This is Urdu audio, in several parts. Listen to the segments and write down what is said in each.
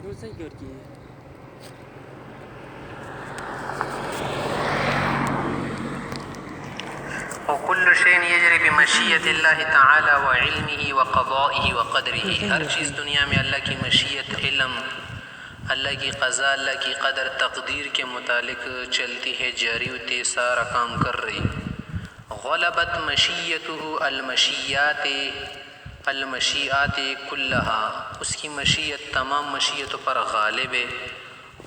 ټول صحیح کار کیږي. وكل شيء يجري بمشیت اللہ تعالی وعلمه وقضائه وقدره. ہر چیز دنیا میں اللہ کی مشیت، علم، اللہ کی قضاء، اللہ کی قدر تقدیر کے متعلق چلتی ہے، جاری ہوتی، سارا کام کر رہی. غلبت مشیته المشیات کلها، اس کی مشیت تمام مشیتوں پر غالب ہے.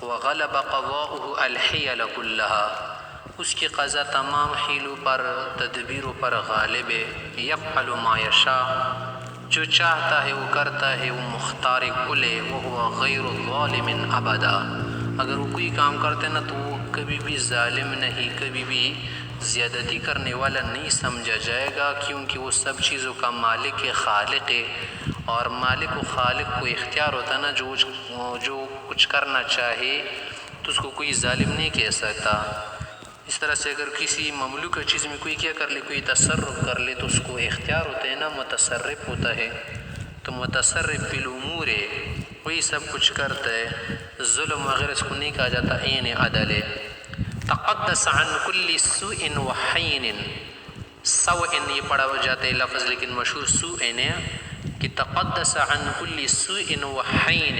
وغلب قضاؤه الحیل کلها، اس کی قضا تمام حیلوں پر، تدبیروں پر غالب ہے. یفعل ما یشاء، جو چاہتا ہے وہ کرتا ہے، وہ مختار کل ہے. وہو غیر ظالم ابدا، اگر وہ کوئی کام کرتے نا تو وہ کبھی بھی ظالم نہیں، کبھی بھی زیادتی کرنے والا نہیں سمجھا جائے گا، کیونکہ وہ سب چیزوں کا مالک ہے، خالق ہے. اور مالک و خالق کو اختیار ہوتا نا، جو کچھ کرنا چاہے تو اس کو کوئی ظالم نہیں کہہ سکتا. اس طرح سے اگر کسی مملوک چیز میں کوئی کیا کر لے، کوئی تصرف کر لے تو اس کو اختیار ہوتا ہے نا، متصرف ہوتا ہے. تو متصرف فی الامور ہے، وہی سب کچھ کرتا ہے. ظلم وغیرہ اس کو نہیں کہا جاتا، عین عدل ہے. تقدس عن کل سوء وحین، سوء یہ پڑھا ہو جاتا ہے لفظ، لیکن مشہور سوء ہے کہ تقدس عن کل سوء وحین،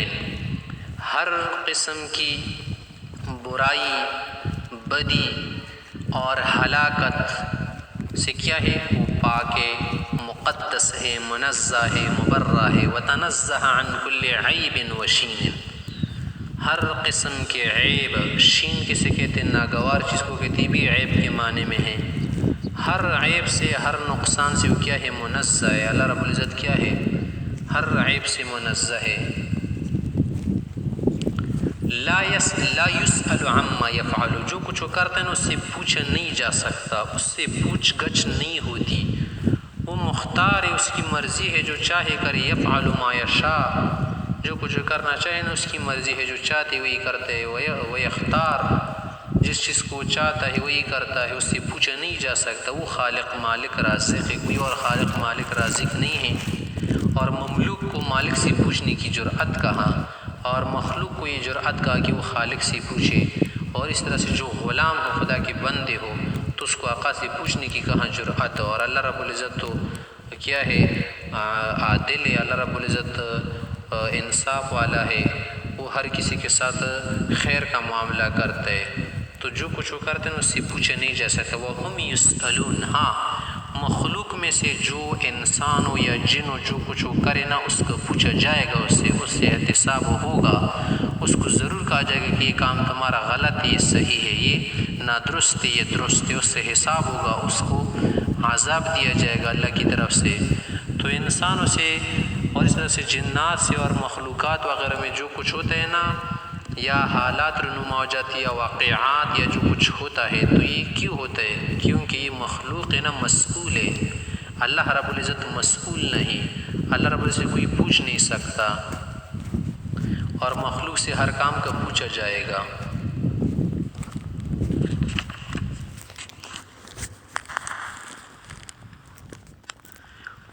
ہر قسم کی برائی، بدی اور ہلاکت سے کیا ہے، وہ پاک ہے، مقدس ہے، منزہ ہے، مبرہ ہے. وتنزہ عن کل عیب وشین، ہر قسم کے عیب، شین کسے کہتے ہیں، ناگوار چیز کو کہتی بھی عیب کے معنی میں ہے. ہر عیب سے، ہر نقصان سے وہ کیا ہے، منزہ ہے. اللہ رب العزت کیا ہے، ہر عیب سے منزہ ہے. لا یسأل عما یفعل، جو کچھ وہ کرتا ہے نا اس سے پوچھا نہیں جا سکتا، اس سے پوچھ گچھ نہیں ہوتی. وہ مختار ہے، اس کی مرضی ہے، جو چاہے کرے. یفعل ما یشاء، جو کچھ کرنا چاہے نا اس کی مرضی ہے، جو چاہتے وہی کرتے ہے. ویختار، جس چیز کو چاہتا ہے وہی کرتا ہے، اس سے پوچھا نہیں جا سکتا. وہ خالق مالک رازق ہے، کوئی اور خالق مالک رازق نہیں ہے. اور مملوک کو مالک سے پوچھنے کی جرأت کہاں، اور مخلوق کو یہ جرأت کہا کہ وہ خالق سے پوچھے. اور اس طرح سے جو غلام ہو، خدا کے بندے ہو، تو اس کو آقا سے پوچھنے کی کہاں جرأت. اور اللہ رب العزت تو کیا ہے، عادل ہے. اللہ رب العزت انصاف والا ہے، وہ ہر کسی کے ساتھ خیر کا معاملہ کرتا ہے. تو جو کچھ وہ کرتے ہیں اس سے پوچھا نہیں جا سکتا. وَهُمْ يُسْأَلُونَ، ہاں مخلوق میں سے جو انسان ہو یا جن ہو، جو کچھ وہ کرے نا اس کو پوچھا جائے گا، اس سے احتساب ہوگا. اس کو ضرور کہا جائے گا کہ یہ کام تمہارا غلط ہے، یہ صحیح ہے، یہ نادرست ہے، یہ درست ہے. اس سے حساب ہوگا، اس کو عذاب دیا جائے گا اللہ کی طرف سے. تو انسانوں سے اور اس طرح سے جنات سے اور مخلوقات وغیرہ میں جو کچھ ہوتا ہے نا، یا حالات رونما ہو جاتی ہے، یا واقعات، یا جو کچھ ہوتا ہے، تو یہ کیوں ہوتا ہے؟ کیونکہ یہ مخلوق ہے نا، مسئول ہے. اللہ رب العزت مسئول نہیں، اللہ رب العزت سے کوئی پوچھ نہیں سکتا، اور مخلوق سے ہر کام کا پوچھا جائے گا.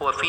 وفی